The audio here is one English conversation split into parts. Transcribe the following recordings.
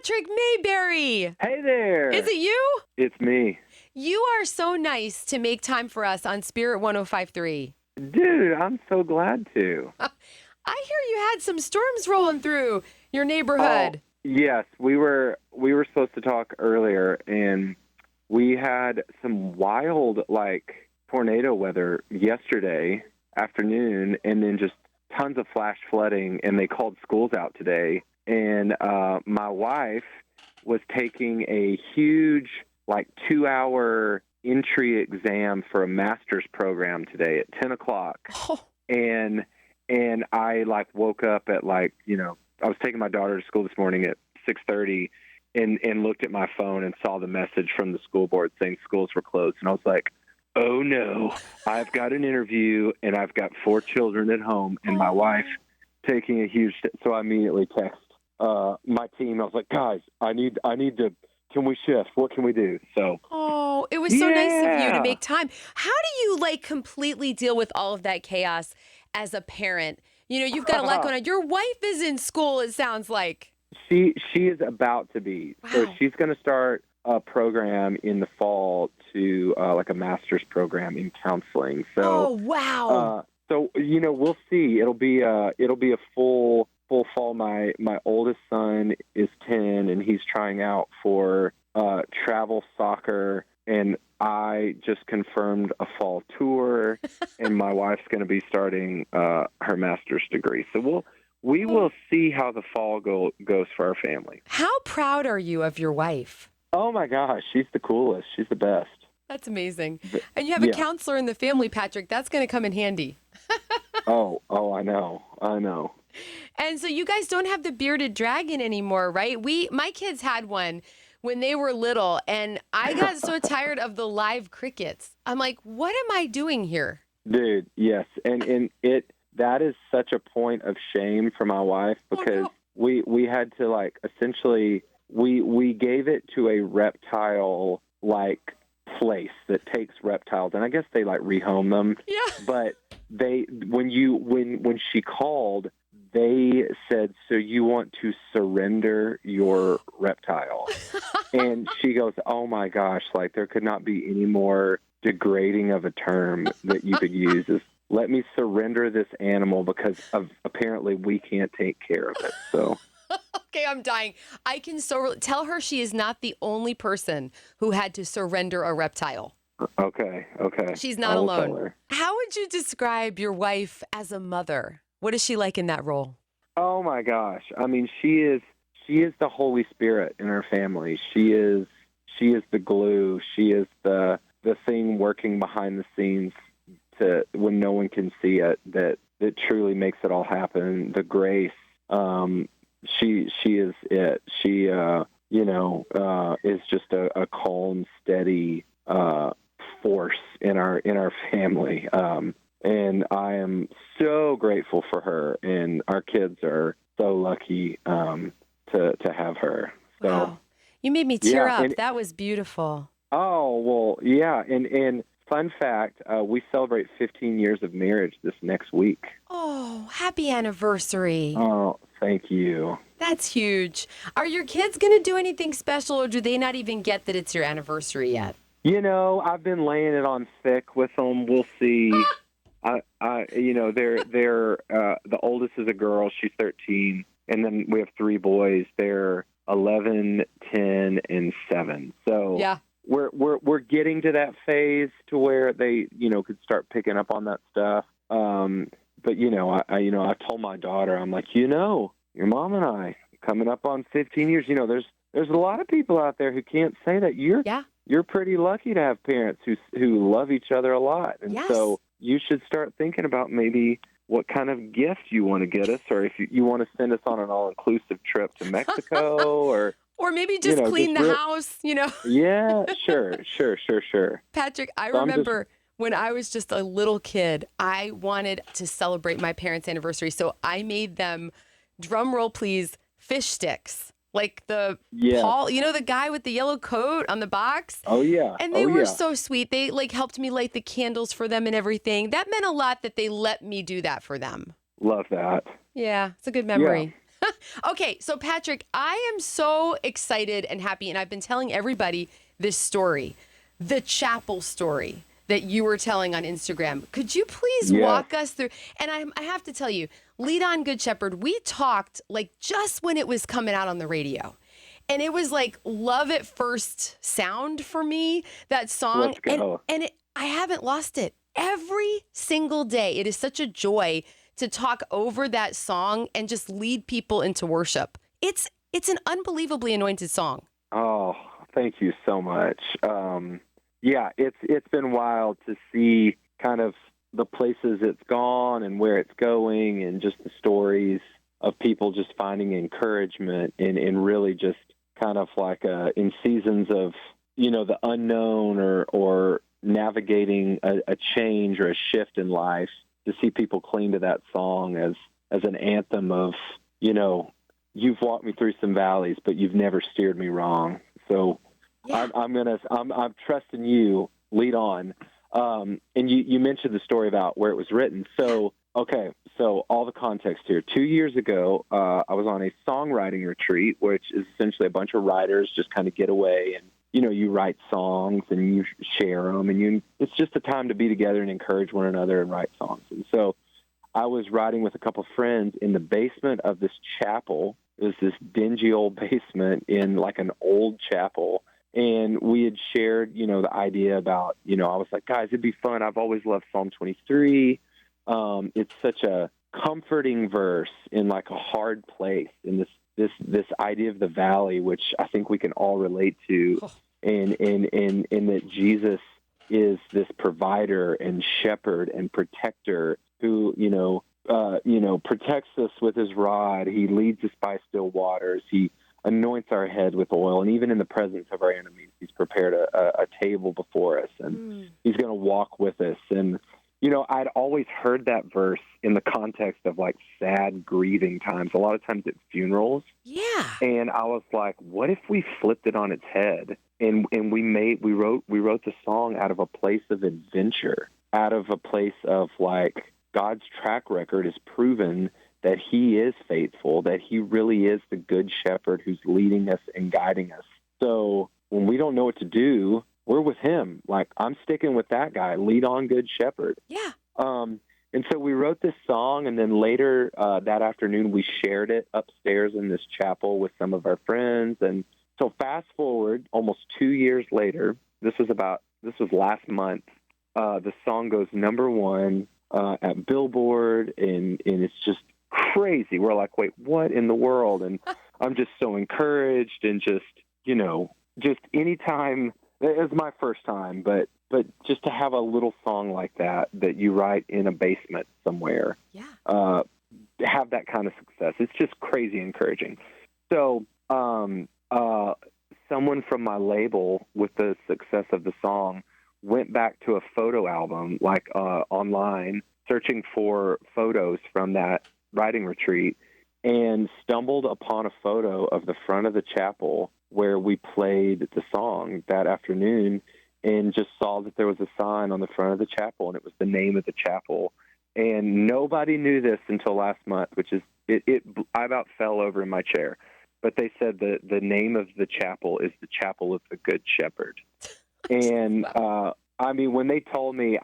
Patrick Mayberry. Hey there. Is it you? It's me. You are so nice to make time for us on Spirit 105.3. Dude, I'm so glad to. I hear you had some storms rolling through your neighborhood. Yes, we were supposed to talk earlier, and we had some wild, tornado weather yesterday afternoon, and then just tons of flash flooding, and they called schools out today. And my wife was taking a huge, 2-hour entry exam for a master's program today at 10 o'clock. Oh. And I, woke up at, I was taking my daughter to school this morning at 6:30 and looked at my phone and saw the message from the school board saying schools were closed. And I was like, oh, no, I've got an interview, and I've got 4 children at home, and my wife taking a huge – so I immediately text my team. I was like, guys, I need to – can we shift? What can we do? So Oh, it was so nice of you to make time. How do you, completely deal with all of that chaos as a parent? You know, you've got a lot going on. Your wife is in school, it sounds like. She is about to be. Wow. So she's going to start a program in the fall to a master's program in counseling. So, oh, wow. So we'll see. It'll be a full fall. My oldest son is 10, and he's trying out for travel soccer. And I just confirmed a fall tour, and my wife's going to be starting her master's degree. So we will see how the fall goes for our family. How proud are you of your wife? Oh, my gosh. She's the coolest. She's the best. That's amazing. And you have a counselor in the family, Patrick. That's going to come in handy. Oh, I know. And so you guys don't have the bearded dragon anymore, right? My kids had one when they were little, and I got so tired of the live crickets. I'm like, what am I doing here? Dude, yes. And that is such a point of shame for my wife, because we had to essentially we gave it to a reptile place that takes reptiles, and I guess they rehome them. Yeah. But when she called, they said, so you want to surrender your reptile? And she goes, oh my gosh, there could not be any more degrading of a term that you could use. Is let me surrender this animal because apparently we can't take care of it. So. Okay, I'm dying. I can tell her she is not the only person who had to surrender a reptile. Okay. She's not alone. How would you describe your wife as a mother? What is she like in that role? Oh my gosh. I mean, she is the Holy Spirit in our family. She is the glue. She is the thing working behind the scenes when no one can see it, that truly makes it all happen. The grace. She is it. She is just a calm, steady force in our family. And I am so grateful for her, and our kids are so lucky to have her. So, wow. You made me tear up. That was beautiful. Oh, well, yeah. And fun fact, we celebrate 15 years of marriage this next week. Oh, happy anniversary. Oh, thank you. That's huge. Are your kids going to do anything special, or do they not even get that it's your anniversary yet? I've been laying it on thick with them. We'll see. They're the oldest is a girl. She's 13. And then we have 3 boys. They're 11, 10, and 7. So yeah. We're getting to that phase to where they, could start picking up on that stuff. But I told my daughter, I'm like, your mom and I coming up on 15 years. There's a lot of people out there who can't say that. You're pretty lucky to have parents who love each other a lot. And so you should start thinking about maybe what kind of gift you want to get us, or if you want to send us on an all-inclusive trip to Mexico, or maybe just clean the house, Yeah, sure. Patrick, I remember when I was just a little kid, I wanted to celebrate my parents' anniversary, so I made them, drum roll please, fish sticks. Like the Paul, the guy with the yellow coat on the box. Oh, yeah. And they were so sweet. They helped me light the candles for them and everything. That meant a lot that they let me do that for them. Love that. Yeah, it's a good memory. Okay, so Patrick, I am so excited and happy, and I've been telling everybody this story, the chapel story that you were telling on Instagram. Could you please Yes. walk us through? And I have to tell you, Lead On Good Shepherd, we talked like just when it was coming out on the radio. And it was like love at first sound for me, that song. Let's go. I haven't lost it. Every single day, it is such a joy to talk over that song and just lead people into worship. It's an unbelievably anointed song. Oh, thank you so much. Yeah, it's been wild to see kind of the places it's gone and where it's going, and just the stories of people just finding encouragement in really just kind of like in seasons of, the unknown or navigating a change or a shift in life, to see people cling to that song as an anthem of, you've walked me through some valleys, but you've never steered me wrong. So Yeah. I'm trusting you. Lead on. And you mentioned the story about where it was written. So, okay. So all the context here. 2 years ago, I was on a songwriting retreat, which is essentially a bunch of writers just kind of get away and, you write songs and you share them, and it's just a time to be together and encourage one another and write songs. And so I was writing with a couple of friends in the basement of this chapel. It was this dingy old basement in like an old chapel. And we had shared, the idea about, I was like, guys, it'd be fun. I've always loved Psalm 23. It's such a comforting verse in like a hard place, in this idea of the valley, which I think we can all relate to, and that Jesus is this provider and shepherd and protector who, protects us with his rod. He leads us by still waters. He anoints our head with oil, and even in the presence of our enemies, he's prepared a table before us, and he's going to walk with us. And, I'd always heard that verse in the context of like sad, grieving times, a lot of times at funerals. Yeah. And I was like, what if we flipped it on its head and we wrote the song out of a place of adventure, out of a place of like God's track record has proven that he is faithful, that he really is the good shepherd who's leading us and guiding us. So when we don't know what to do, we're with him. Like, I'm sticking with that guy. Lead on, good shepherd. Yeah. And so we wrote this song, and then later that afternoon we shared it upstairs in this chapel with some of our friends. And so fast forward almost 2 years later, this was last month, the song goes number one at Billboard, and it's just crazy. We're like, wait, what in the world? And I'm just so encouraged, and just anytime. It was my first time, but just to have a little song like that you write in a basement somewhere, have that kind of success, it's just crazy encouraging. So someone from my label, with the success of the song, went back to a photo album, like online, searching for photos from that writing retreat, and stumbled upon a photo of the front of the chapel where we played the song that afternoon, and just saw that there was a sign on the front of the chapel, and it was the name of the chapel. And nobody knew this until last month, which is, I about fell over in my chair. But they said the name of the chapel is the Chapel of the Good Shepherd. And when they told me,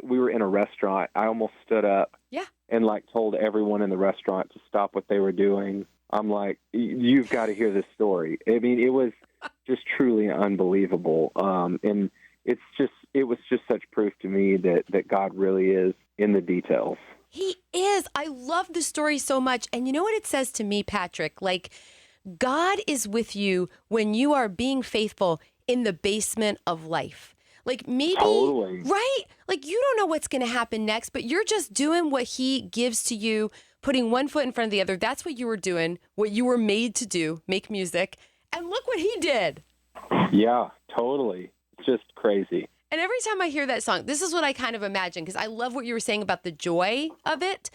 we were in a restaurant, I almost stood up and like told everyone in the restaurant to stop what they were doing. I'm like, you've got to hear this story. I mean, it was just truly unbelievable. And it was just such proof to me that God really is in the details. He is. I love the story so much. And you know what it says to me, Patrick? Like, God is with you when you are being faithful in the basement of life. Like, maybe, totally. Right? Like, you don't know what's going to happen next, but you're just doing what he gives to you, putting one foot in front of the other. That's what you were doing, what you were made to do, make music. And look what he did. Yeah, totally. It's just crazy. And every time I hear that song, this is what I kind of imagine, because I love what you were saying about the joy of it,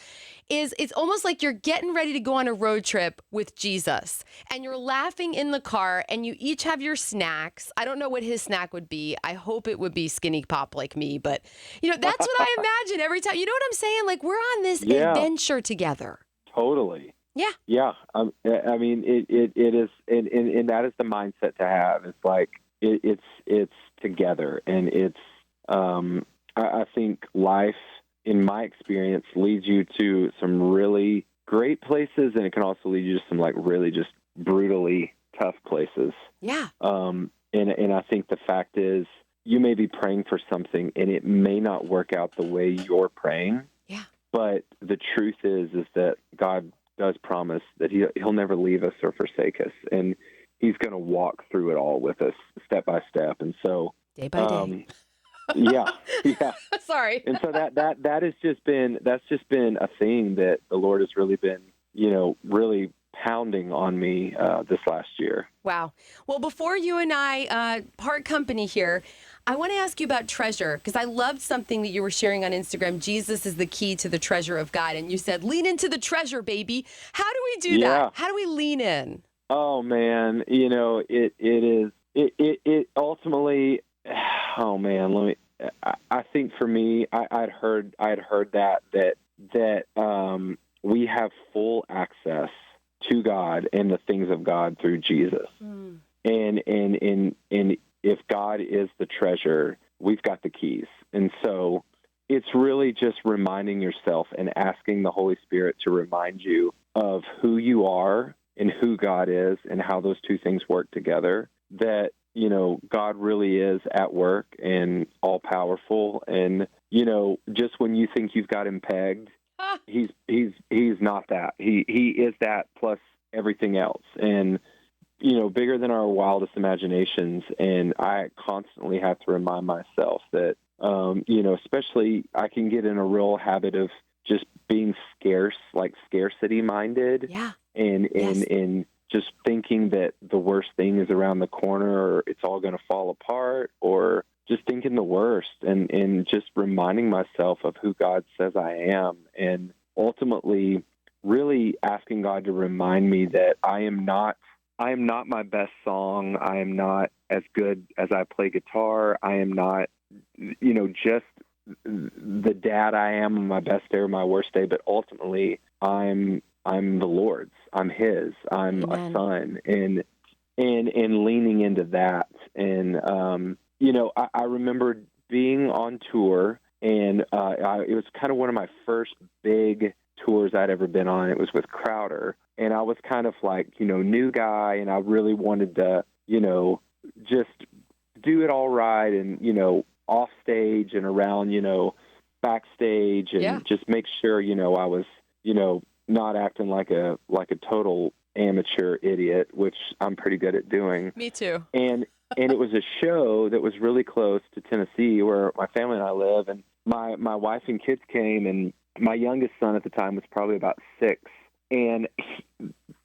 is it's almost like you're getting ready to go on a road trip with Jesus, and you're laughing in the car, and you each have your snacks. I don't know what his snack would be. I hope it would be Skinny Pop like me, but that's what I imagine every time. You know what I'm saying? Like, we're on this adventure together. Totally. Yeah. Yeah. I mean, it is, and that is the mindset to have. It's like, it's together, and it's, I think life, in my experience, leads you to some really great places, and it can also lead you to some like really just brutally tough places. Yeah. And I think the fact is, you may be praying for something, and it may not work out the way you're praying. Yeah. But the truth is that God does promise that He'll never leave us or forsake us, and He's going to walk through it all with us, step by step. And so, Day by day. yeah. Sorry. And so that's just been a thing that the Lord has really been, really pounding on me this last year. Wow. Well, before you and I part company here, I want to ask you about treasure, because I loved something that you were sharing on Instagram. Jesus is the key to the treasure of God. And you said, lean into the treasure, baby. How do we do that? How do we lean in? Oh, man. It ultimately, oh, man, I think for me, I had heard that we have full access to God and the things of God through Jesus. And if God is the treasure, we've got the keys. And so it's really just reminding yourself and asking the Holy Spirit to remind you of who you are and who God is and how those two things work together, that, God really is at work and all powerful. And, just when you think you've got him pegged, he's not that. He is that plus everything else. And, bigger than our wildest imaginations. And I constantly have to remind myself that, especially I can get in a real habit of just being scarcity minded. Yeah. And just thinking that the worst thing is around the corner, or it's all going to fall apart, or just thinking the worst, and just reminding myself of who God says I am. And ultimately really asking God to remind me that I am not my best song. I am not as good as I play guitar. I am not, just the dad I am on my best day or my worst day, but ultimately I'm the Lord's. I'm His. I'm Amen. a son, and leaning into that. And I remember being on tour, and it was kind of one of my first big tours I'd ever been on. It was with Crowder, and I was kind of like, new guy, and I really wanted to, just do it all right, and off stage and around, backstage, and just make sure, I was, not acting like a total amateur idiot, which I'm pretty good at doing. Me too. And it was a show that was really close to Tennessee, where my family and I live, and my wife and kids came, and my youngest son at the time was probably about 6, and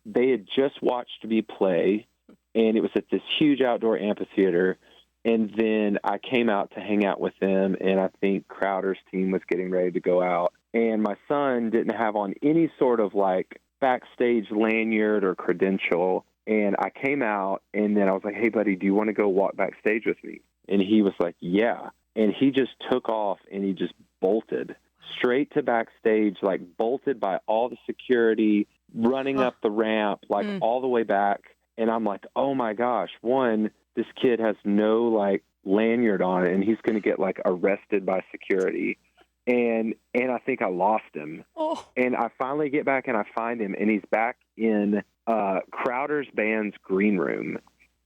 they had just watched me play, and it was at this huge outdoor amphitheater. And then I came out to hang out with them, and I think Crowder's team was getting ready to go out. And my son didn't have on any sort of like backstage lanyard or credential. And I came out, and then I was like, hey, buddy, do you want to go walk backstage with me? And he was like, yeah. And he just took off, and he just bolted straight to backstage, like bolted by all the security, running up the ramp, like all the way back. And I'm like, oh, my gosh, one, this kid has no like lanyard on it, and he's going to get like arrested by security. And I think I lost him. Oh. And I finally get back, and I find him, and he's back in Crowder's band's green room.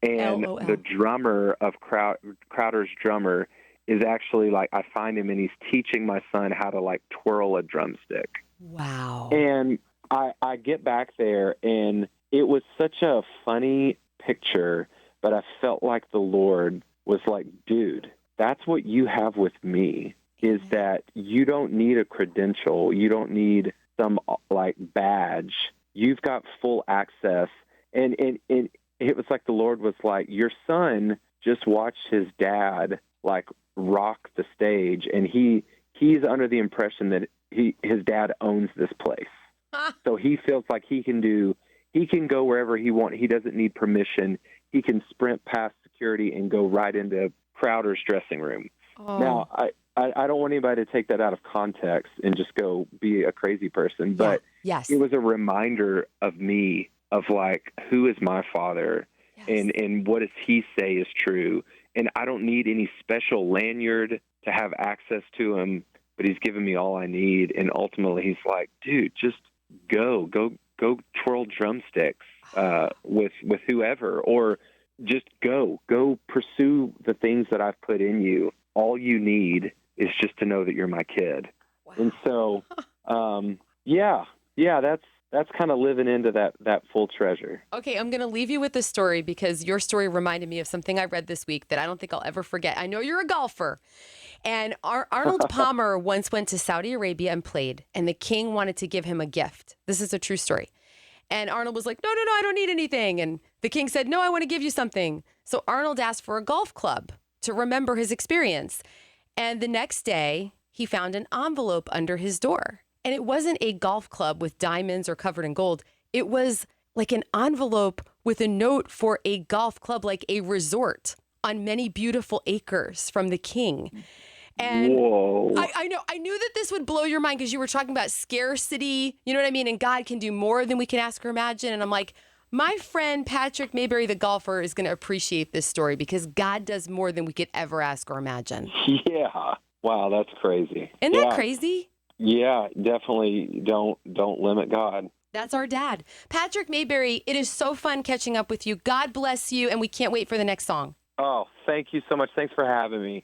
And LOL. The drummer of Crowder's drummer is actually like, I find him, and he's teaching my son how to like twirl a drumstick. Wow. And I get back there, and it was such a funny picture, but I felt like the Lord was like, dude, that's what you have with me, is that you don't need a credential. You don't need some like badge. You've got full access. And it was like the Lord was like, your son just watched his dad like rock the stage, and he's under the impression that his dad owns this place. So he feels like he can go wherever he wants. He doesn't need permission. He can sprint past security and go right into Crowder's dressing room. Oh. Now, I don't want anybody to take that out of context and just go be a crazy person, but yes. it was a reminder of me of like, who is my father and what does he say is true? And I don't need any special lanyard to have access to him, but he's given me all I need. And ultimately he's like, dude, just go twirl drumsticks with whoever, or just go pursue the things that I've put in you. All you need is just to know that you're my kid. Wow. And so, that's kind of living into that full treasure. Okay, I'm going to leave you with this story because your story reminded me of something I read this week that I don't think I'll ever forget. I know you're a golfer. And Arnold Palmer once went to Saudi Arabia and played, and the king wanted to give him a gift. This is a true story. And Arnold was like, no, I don't need anything. And the king said, no, I want to give you something. So Arnold asked for a golf club to remember his experience. And the next day, he found an envelope under his door. And it wasn't a golf club with diamonds or covered in gold. It was like an envelope with a note for a golf club, like a resort on many beautiful acres from the king. And whoa. I know. I knew that this would blow your mind because you were talking about scarcity. You know what I mean? And God can do more than we can ask or imagine. And I'm like, my friend Patrick Mayberry, the golfer, is going to appreciate this story because God does more than we could ever ask or imagine. Yeah. Wow, that's crazy. Isn't that crazy? Yeah, definitely don't limit God. That's our dad. Patrick Mayberry, it is so fun catching up with you. God bless you, and we can't wait for the next song. Oh, thank you so much. Thanks for having me.